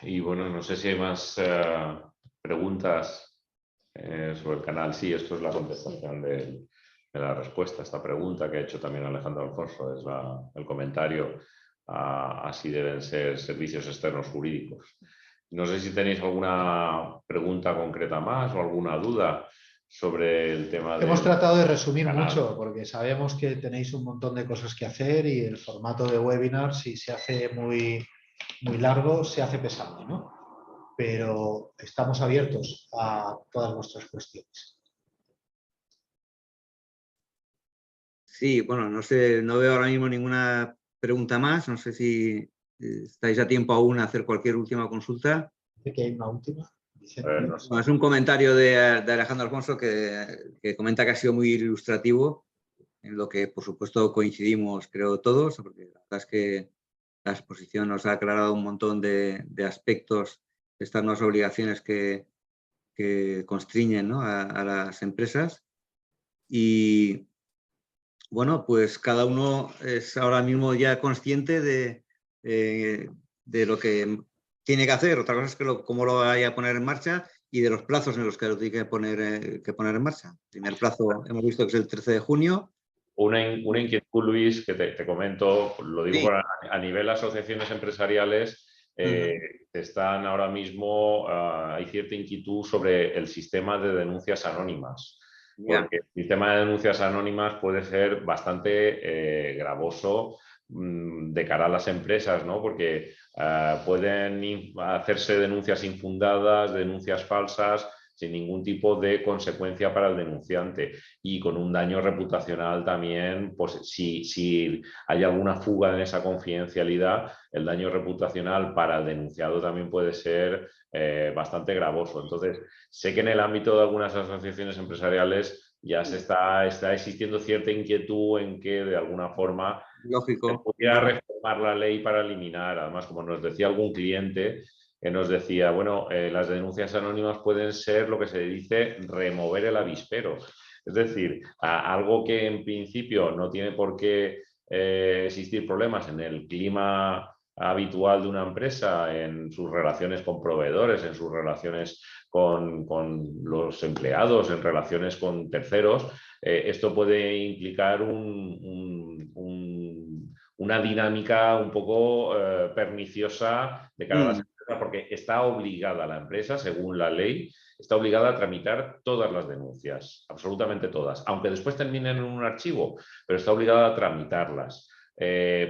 Y bueno, no sé si hay más preguntas sobre el canal. Sí, esto es la contestación de la respuesta a esta pregunta que ha hecho también Alejandro Alfonso. Es el comentario a si deben ser servicios externos jurídicos. No sé si tenéis alguna pregunta concreta más o alguna duda sobre el tema de... Hemos tratado de resumir canal. mucho porque sabemos que tenéis un montón de cosas que hacer y el formato de webinar, si se hace muy largo, se hace pesado, ¿no? Pero estamos abiertos a todas vuestras cuestiones. Sí, bueno, no sé, no veo ahora mismo ninguna pregunta más. No sé si estáis a tiempo aún a hacer cualquier última consulta. Dice que hay una última. No sé. Bueno, es un comentario de Alejandro Alfonso que comenta que ha sido muy ilustrativo, en lo que por supuesto coincidimos, creo, todos, porque la verdad es que la exposición nos ha aclarado un montón de aspectos de estas nuevas obligaciones que constriñen, ¿no?, a las empresas. Y bueno, pues cada uno es ahora mismo ya consciente de lo que tiene que hacer. Otra cosa es que cómo lo vaya a poner en marcha y de los plazos en los que lo tiene que poner en marcha. El primer plazo hemos visto que es el 13 de junio. Una inquietud, Luis, que te comento, lo digo Sí. a nivel de asociaciones empresariales, están ahora mismo, hay cierta inquietud sobre el sistema de denuncias anónimas. Porque el sistema de denuncias anónimas puede ser bastante gravoso de cara a las empresas, ¿no? Porque pueden hacerse denuncias infundadas, denuncias falsas, sin ningún tipo de consecuencia para el denunciante y con un daño reputacional también, pues si hay alguna fuga en esa confidencialidad, el daño reputacional para el denunciado también puede ser bastante gravoso. Entonces, sé que en el ámbito de algunas asociaciones empresariales ya está existiendo cierta inquietud en que de alguna forma Lógico. se pudiera reformar la ley para eliminar, además, como nos decía algún cliente, que nos decía, bueno, las denuncias anónimas pueden ser lo que se dice remover el avispero. Es decir, algo que en principio no tiene por qué existir problemas en el clima habitual de una empresa, en sus relaciones con proveedores, en sus relaciones con los empleados, en relaciones con terceros, esto puede implicar una dinámica un poco perniciosa de cara a las empresas, porque está obligada la empresa, según la ley, está obligada a tramitar todas las denuncias, absolutamente todas, aunque después terminen en un archivo, pero está obligada a tramitarlas,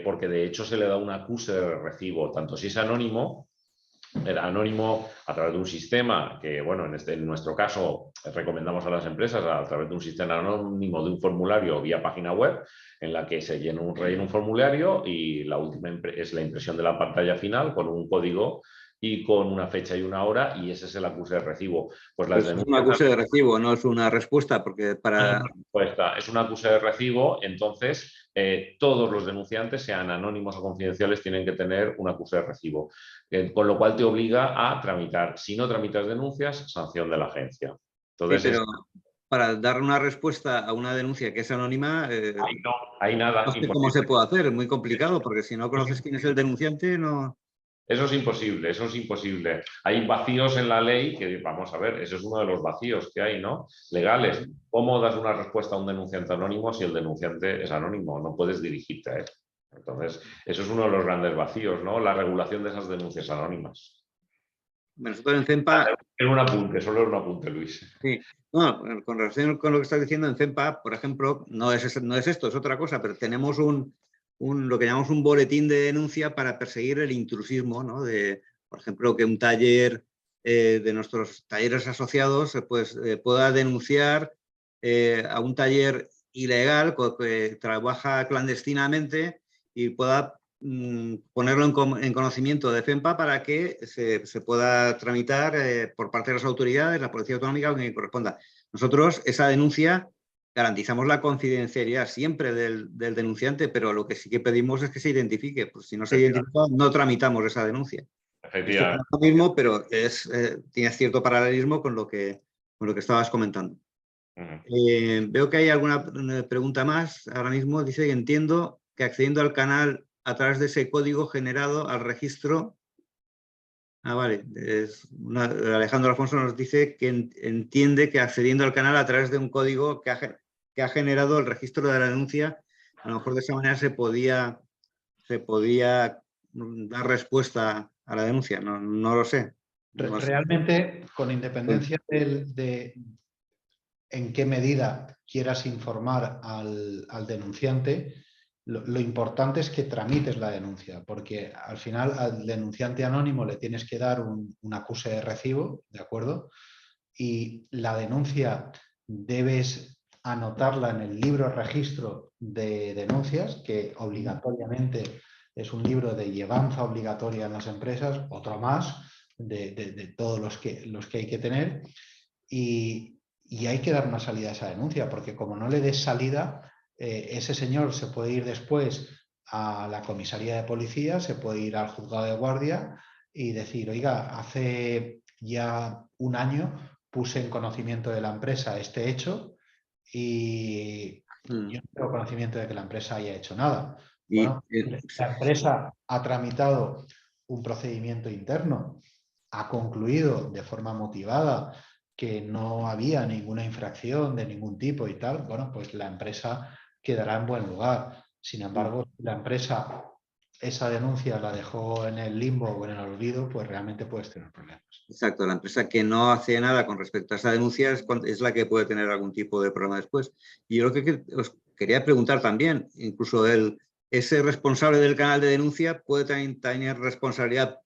porque de hecho se le da un acuse de recibo, tanto si es anónimo, a través de un sistema que, bueno, en nuestro caso recomendamos a las empresas a través de un sistema anónimo de un formulario vía página web en la que se rellena un formulario y la última es la impresión de la pantalla final con un código y con una fecha y una hora, y ese es el acuse de recibo. Pues las es un acuse de recibo, no es una respuesta, porque para... Es un acuse de recibo, entonces todos los denunciantes, sean anónimos o confidenciales, tienen que tener un acuse de recibo, con lo cual te obliga a tramitar. Si no tramitas denuncias, sanción de la agencia. Entonces, sí, para dar una respuesta a una denuncia que es anónima, Ahí no, hay nada. no sé cómo se puede hacer, es muy complicado, porque si no conoces quién es el denunciante, no... Eso es imposible, eso es imposible. Hay vacíos en la ley que, vamos a ver, ese es uno de los vacíos que hay, ¿no? Legales. ¿Cómo das una respuesta a un denunciante anónimo si el denunciante es anónimo? No puedes dirigirte a él. Entonces, eso es uno de los grandes vacíos, ¿no? La regulación de esas denuncias anónimas. Nosotros en CEMPA... En un apunte, solo es un apunte, Luis. Sí. Bueno, con relación con lo que estás diciendo, en CEMPA, por ejemplo, no es esto, es otra cosa, pero tenemos lo que llamamos un boletín de denuncia para perseguir el intrusismo, ¿no? Por ejemplo, que un taller de nuestros talleres asociados pues, pueda denunciar a un taller ilegal que trabaja clandestinamente y pueda ponerlo en conocimiento de FEMPA para que se pueda tramitar por parte de las autoridades, la Policía Autonómica o quien corresponda. Nosotros esa denuncia garantizamos la confidencialidad siempre del denunciante, pero lo que sí que pedimos es que se identifique. Pues si no se identifica, no tramitamos esa denuncia. Esto es lo mismo, pero tiene cierto paralelismo con lo que estabas comentando. Veo que hay alguna pregunta más ahora mismo. Dice que entiendo que accediendo al canal a través de ese código generado al registro... vale. Alejandro Alfonso nos dice que entiende que accediendo al canal a través de un código que ha generado el registro de la denuncia, a lo mejor de esa manera se podía dar respuesta a la denuncia. No lo sé. No sé. Realmente, con independencia de en qué medida quieras informar al denunciante, lo importante es que tramites la denuncia, porque al final al denunciante anónimo le tienes que dar un acuse de recibo, ¿de acuerdo? Y la denuncia debes anotarla en el libro registro de denuncias, que obligatoriamente es un libro de llevanza obligatoria en las empresas, otro más de todos los que hay que tener, y hay que dar una salida a esa denuncia, porque como no le des salida, ese señor se puede ir después a la comisaría de policía, se puede ir al juzgado de guardia y decir, oiga, hace ya un año puse en conocimiento de la empresa este hecho y yo no tengo conocimiento de que la empresa haya hecho nada. Bueno, la empresa ha tramitado un procedimiento interno, ha concluido de forma motivada que no había ninguna infracción de ningún tipo y tal, bueno, pues la empresa quedará en buen lugar. Sin embargo, si la empresa esa denuncia la dejó en el limbo o en el olvido, pues realmente puedes tener problemas. Exacto, la empresa que no hace nada con respecto a esa denuncia es la que puede tener algún tipo de problema después. Y yo lo que os quería preguntar también, incluso ese responsable del canal de denuncia puede también tener responsabilidad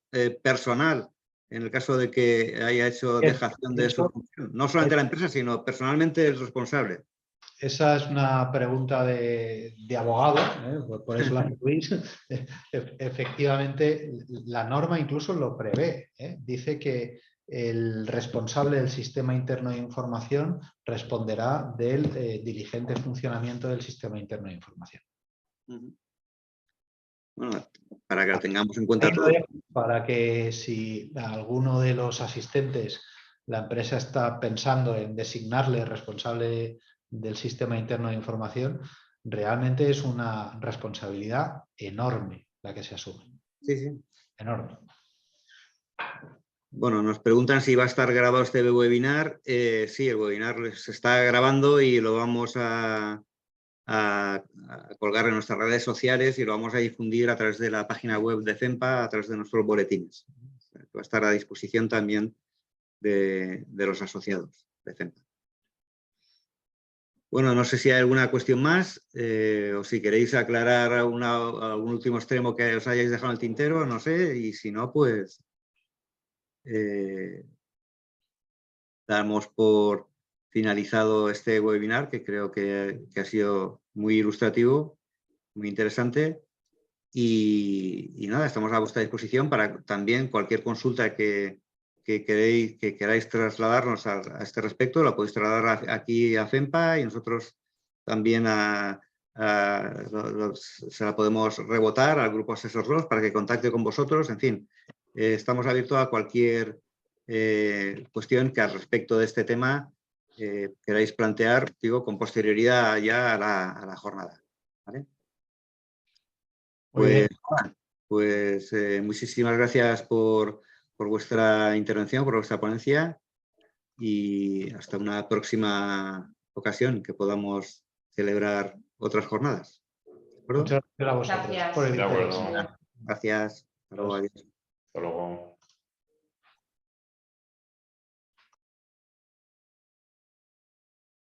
personal en el caso de que haya hecho dejación de su función. No solamente la empresa, sino personalmente el responsable. Esa es una pregunta de abogado, por eso la hace Luis. Efectivamente, la norma incluso lo prevé. Dice que el responsable del sistema interno de información responderá del diligente funcionamiento del sistema interno de información. Bueno, para que lo tengamos en cuenta todos. Para que si alguno de los asistentes, la empresa está pensando en designarle responsable del sistema interno de información, realmente es una responsabilidad enorme la que se asume. Sí, sí. Enorme. Bueno, nos preguntan si va a estar grabado este webinar. Sí, el webinar se está grabando y lo vamos a colgar en nuestras redes sociales y lo vamos a difundir a través de la página web de FEMPA, a través de nuestros boletines. Va a estar a disposición también de los asociados de FEMPA. Bueno, no sé si hay alguna cuestión más o si queréis aclarar algún último extremo que os hayáis dejado en el tintero, no sé, y si no, pues damos por finalizado este webinar, que creo que ha sido muy ilustrativo, muy interesante. Y nada, estamos a vuestra disposición para también cualquier consulta que queráis trasladarnos a este respecto, la podéis trasladar aquí a FEMPA y nosotros también se la podemos rebotar al grupo Asesor ROS para que contacte con vosotros. En fin, estamos abiertos a cualquier cuestión que al respecto de este tema queráis plantear, digo, con posterioridad ya a la jornada. ¿Vale? Muy bien. Pues muchísimas gracias por vuestra intervención, por vuestra ponencia y hasta una próxima ocasión que podamos celebrar otras jornadas. ¿De acuerdo? Muchas gracias a vosotros Gracias. por el De interés. acuerdo. Gracias. Hasta luego, adiós. Hasta luego.